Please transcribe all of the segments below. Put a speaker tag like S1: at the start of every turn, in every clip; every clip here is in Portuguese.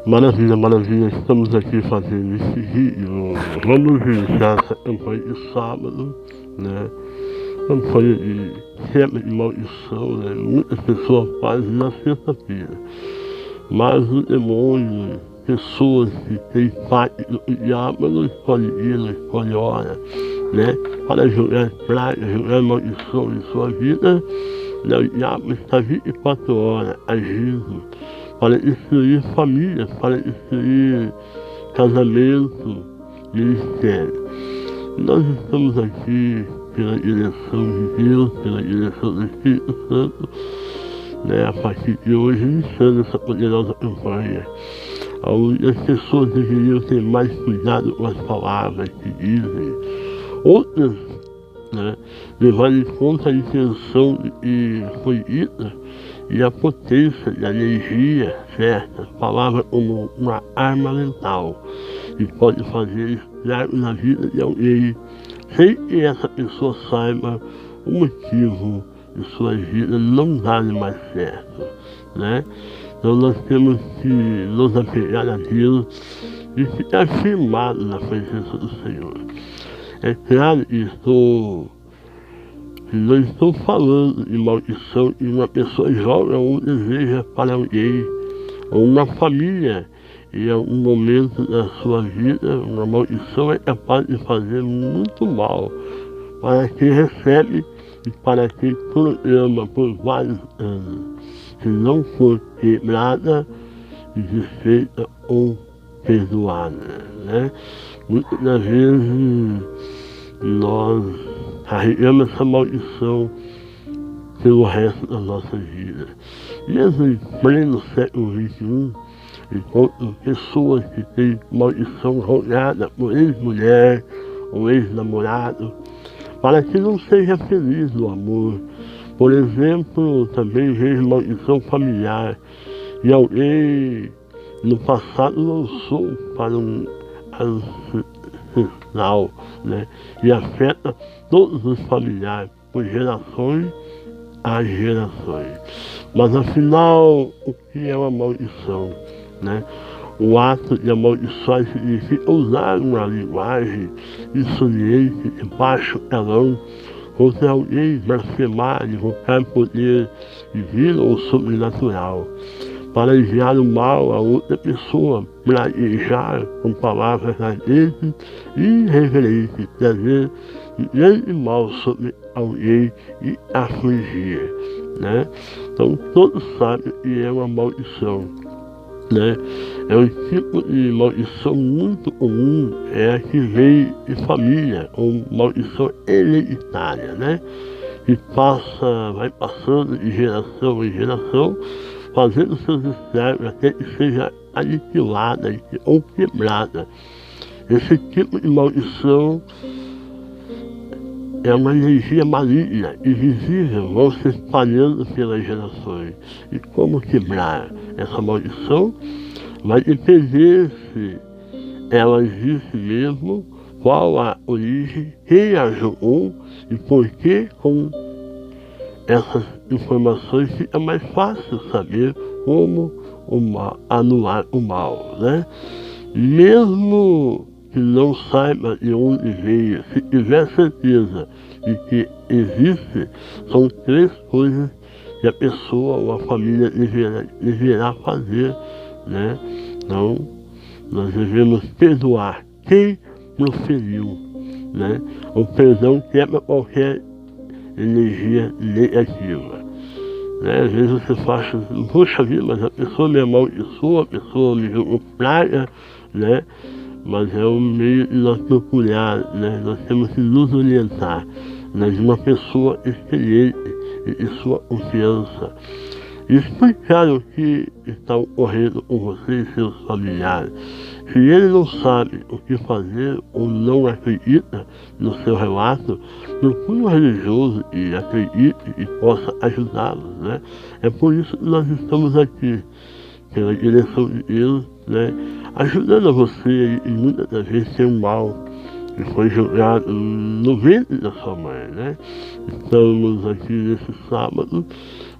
S1: Maravilha, maravilha, estamos aqui fazendo esse vídeo. Vamos iniciar essa campanha de sábado, né? Campanha de quebra de maldição, né? Muitas pessoas fazem na sexta-feira, mas o demônio, pessoas que têm parte do diabo, não escolhe dia, não escolhe hora, né? Para jogar praga, jogar maldição em sua vida, né? O diabo está 24 horas agindo para destruir família, para destruir casamento, ministério. Nós estamos aqui pela direção de Deus, pela direção do Espírito Santo, né, a partir de hoje, iniciando essa poderosa campanha, onde as pessoas deveriam ter mais cuidado com as palavras que dizem. Outras, né, levar em conta a intenção que foi dita e a potência da energia certa, palavra como uma arma mental, que pode fazer estrago na vida de alguém, sem que essa pessoa saiba o motivo de sua vida não dar mais certo, né? Então nós temos que nos apegar a Deus e ficar firmados na presença do Senhor. É claro que não estou falando de maldição que uma pessoa joga ou deseja para alguém, ou uma família, em algum momento da sua vida, uma maldição é capaz de fazer muito mal para quem recebe e para quem programa por vários anos, se não for quebrada, desfeita ou perdoada, né? Muitas das vezes nós carregamos essa maldição pelo resto da nossa vida. Mesmo em pleno século XXI, enquanto pessoas que têm maldição rogada por ex-mulher ou ex-namorado, para que não seja feliz no amor. Por exemplo, também vejo maldição familiar, e alguém no passado lançou para um ancestral, né? E afeta todos os familiares, por gerações a gerações. Mas afinal, o que é uma maldição, né? O ato de amaldiçoar significa usar uma linguagem insolente de baixo calão contra alguém, blasfemar, invocar poder divino ou sobrenatural, para enviar o mal a outra pessoa, praguejar com palavras ardentes e irreverentes, trazer grande mal sobre alguém e afligir, né? Então todos sabem que é uma maldição, né? É um tipo de maldição muito comum, é a que vem de família, ou maldição hereditária, né? Que vai passando de geração em geração, fazendo seus estragos até que seja aniquilada ou quebrada. Esse tipo de maldição é uma energia maligna, invisível, vão se espalhando pelas gerações. E como quebrar essa maldição? Vai depender se ela existe mesmo, qual a origem, quem a jogou e por que com essas informações fica mais fácil saber como anular o mal, né? Mesmo que não saiba de onde veio, se tiver certeza de que existe, são 3 coisas que a pessoa ou a família deverá fazer, né? Então, nós devemos perdoar quem proferiu, né? O perdão quebra qualquer energia negativa, né? Às vezes você fala, poxa vida, mas a pessoa me amaldiçoa, a pessoa me jogou praga, né? Mas é um meio de nós procurar, né? Nós temos que nos orientar, né, de uma pessoa experiente e de sua confiança. Explicar o que está ocorrendo com você e seus familiares. Se ele não sabe o que fazer ou não acredita no seu relato, procure um religioso e acredite e possa ajudá-los, né? É por isso que nós estamos aqui, pela direção de Deus, né? Ajudando a você, e muitas das vezes tem um mal que foi jogado no ventre da sua mãe, né? Estamos aqui nesse sábado,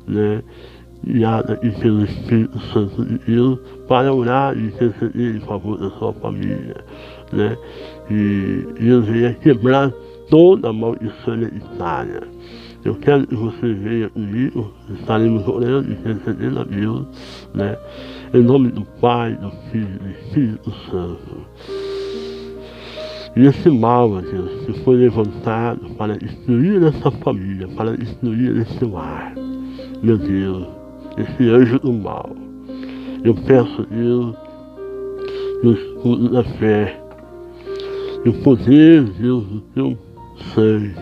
S1: né? guiada e pelo Espírito Santo de Deus para orar e interceder em favor da sua família, né? E Deus venha quebrar toda a maldição hereditária. Eu quero que você venha comigo, estaremos orando e intercedendo a Deus, né? Em nome do Pai, do Filho e do Espírito Santo. E esse mal, meu Deus, que foi levantado para destruir essa família, para destruir esse lar, meu Deus, esse anjo do mal, eu peço, Deus, que o escudo da fé, que o poder, Deus, do teu sangue,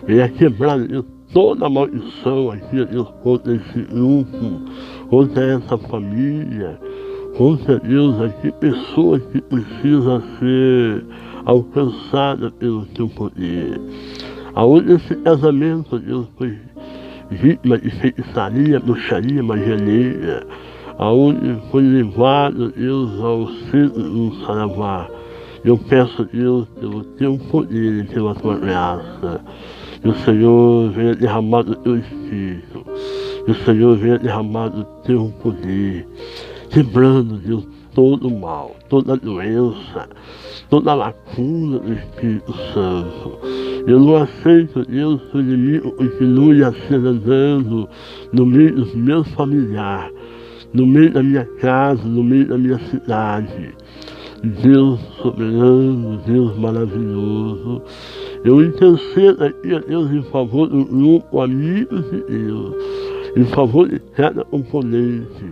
S1: venha quebrar, Deus, toda a maldição aqui, Deus, contra esse grupo, contra essa família, contra, Deus, aqui pessoas que precisam ser alcançadas pelo teu poder. Aonde esse casamento, Deus, foi vítima de feitiçaria, bruxaria, magia negra, aonde foi levado, Deus, ao centro do Saravá. Eu peço, Deus, pelo teu poder e pela tua graça, que o Senhor venha derramar do teu Espírito, que o Senhor venha derramar do teu poder, quebrando, Deus, todo o mal, toda a doença, toda a lacuna do Espírito Santo. Eu não aceito, Deus, que o inimigo continue acelerando no meio dos meus familiares, no meio da minha casa, no meio da minha cidade. Deus soberano, Deus maravilhoso, eu intercedo aqui, a Deus, em favor do grupo Amigos de Deus, em favor de cada componente,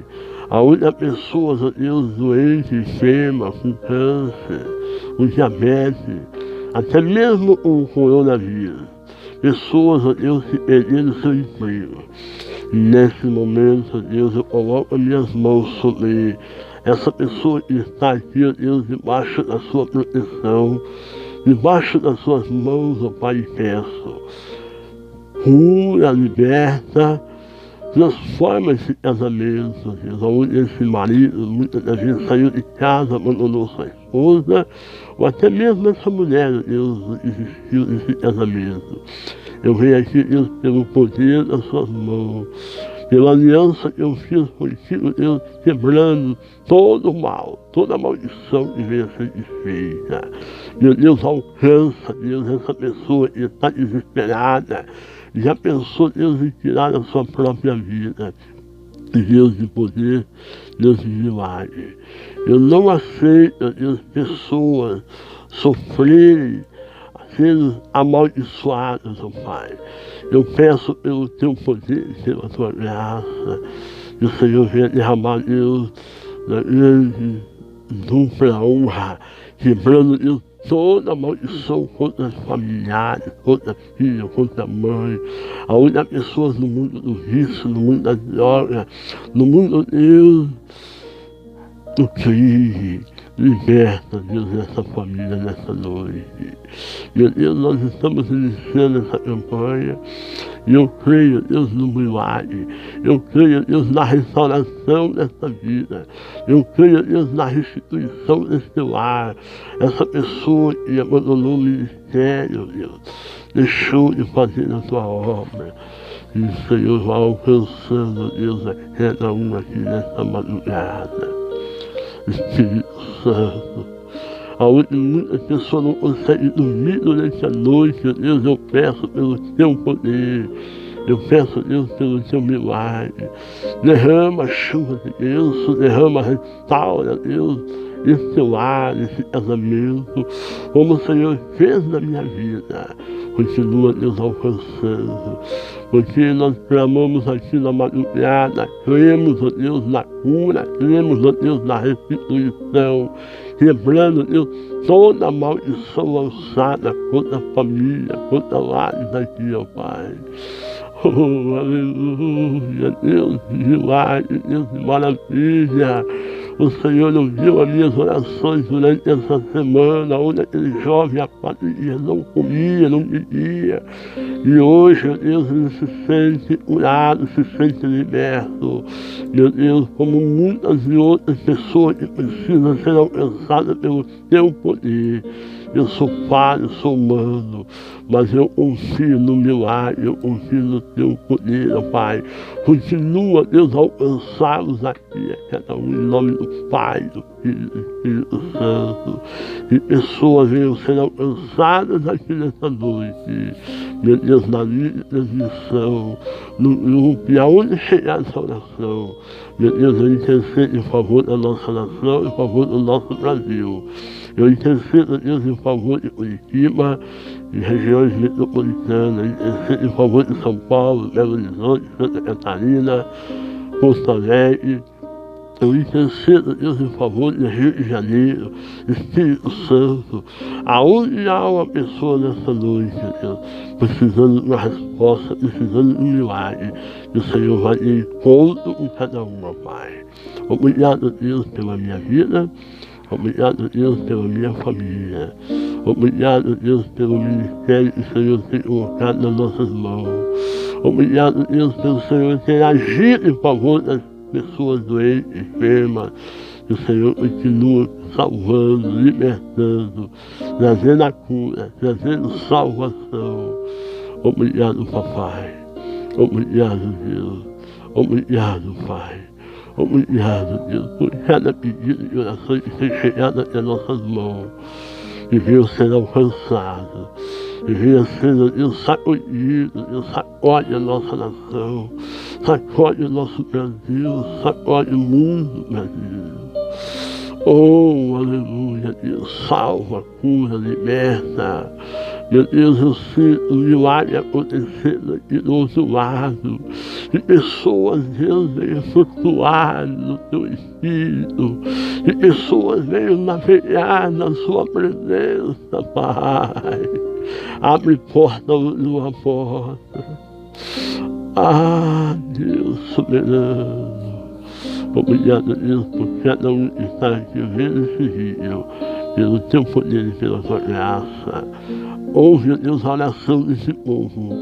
S1: aonde há pessoas, ó Deus, doentes, enfermas, com câncer, com diabetes, até mesmo com o coronavírus, pessoas, ó Deus, que perderam seu emprego. Nesse momento, ó Deus, eu coloco as minhas mãos sobre essa pessoa que está aqui, ó Deus, debaixo da sua proteção, debaixo das suas mãos, ó Pai, peço, cura, liberta, transforma esse casamento, Deus, onde esse marido muitas das vezes saiu de casa, abandonou sua esposa, ou até mesmo essa mulher, Deus, desistiu desse casamento. Eu venho aqui, Deus, pelo poder das suas mãos, pela aliança que eu fiz contigo, Deus, quebrando todo o mal, toda a maldição que venha a ser desfeita. Meu Deus, alcança, Deus, essa pessoa que está desesperada, já pensou, Deus, em tirar a sua própria vida. Deus de poder, Deus de milagre. Eu não aceito, Deus, pessoas sofrerem, sendo amaldiçoadas, ó Pai. Eu peço pelo teu poder, pela tua graça, que o Senhor venha derramar, Deus, na grande dupla honra, quebrando, Deus, toda a maldição contra os familiares, contra a filha, contra a mãe, aonde há pessoas no mundo do vício, no mundo da droga, no mundo, Deus, do crime. Liberta, Deus, essa família nessa noite. Meu Deus, nós estamos iniciando essa campanha e eu creio, Deus, no milagre. Eu creio, Deus, na restauração dessa vida. Eu creio, Deus, na restituição desse lar. Essa pessoa que abandonou o ministério, Deus, deixou de fazer a tua obra. E o Senhor vai alcançando, Deus, a cada um aqui nessa madrugada. Espírito Santo, aonde muitas pessoas não conseguem dormir durante a noite, Deus, eu peço pelo teu poder, eu peço, Deus, pelo teu milagre, derrama a chuva de Deus, derrama, restaura, Deus, esse lar, esse casamento, como o Senhor fez na minha vida, continua, Deus, alcançando, porque nós clamamos aqui na madrugada, cremos, ó Deus, na cura, cremos, ó Deus, na restituição, quebrando, Deus, toda a maldição lançada contra a família, contra lares aqui, ó Pai. Oh, aleluia, Deus de milagre, Deus de maravilha. O Senhor ouviu as minhas orações durante essa semana, onde aquele jovem há 4 dias não comia, não bebia. E hoje, meu Deus, ele se sente curado, se sente liberto. Meu Deus, como muitas e outras pessoas que precisam ser alcançadas pelo teu poder. eu sou falho, sou humano, mas eu confio no milagre, eu confio no teu poder, ó Pai. Continua, Deus, a alcançá-los aqui, cada um, em nome do Pai, do Filho e do Espírito Santo. E pessoas venham ser alcançadas aqui nessa noite, meu Deus, na linha de transmissão, no grupo, e aonde chegar essa oração, meu Deus, eu intercedo em favor da nossa nação, em favor do nosso Brasil. Eu intercedo, Deus, em favor de Curitiba e regiões metropolitanas. Eu intercedo em favor de São Paulo, Belo Horizonte, Santa Catarina, Porto Alegre. Eu intercedo, Deus, em favor de Rio de Janeiro, Espírito Santo. Aonde há uma pessoa nessa noite, Deus, precisando de uma resposta, precisando de um milagre, que o Senhor vai de encontro com cada uma, Pai. Obrigado, Deus, pela minha vida. Obrigado, Deus, pela minha família. Obrigado, Deus, pelo ministério que o Senhor tem colocado nas nossas mãos. Obrigado, Deus, pelo Senhor ter agido em favor das pessoas doentes, enfermas. Que o Senhor continua salvando, libertando, trazendo a cura, trazendo salvação. Obrigado, Papai. Obrigado, Deus. Obrigado, Pai. Obrigado, Deus, por cada pedido de oração que tem chegado até nossas mãos, e venham sendo alcançados, e venham sendo, Deus, sacudidos, Deus, sacode a nossa nação, sacode o nosso Brasil, sacode o mundo, Brasil. Oh, aleluia, Deus, salva, cura, liberta. Meu Deus, eu sinto um milagre acontecendo aqui do outro lado. E pessoas, Deus, venham flutuar no teu espírito. E pessoas venham navegar na sua presença, Pai. Abre porta onde uma porta. Ah, Deus soberano. Obrigado, Deus, por cada um que está aqui vendo esse vídeo. Pelo teu poder e pela tua graça. Ouve, Deus, a oração desse povo.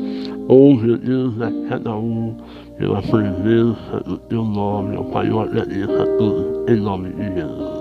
S1: Ouve, Deus, a cada um pela presença do teu nome. Ó Pai, eu agradeço a todos em nome de Jesus.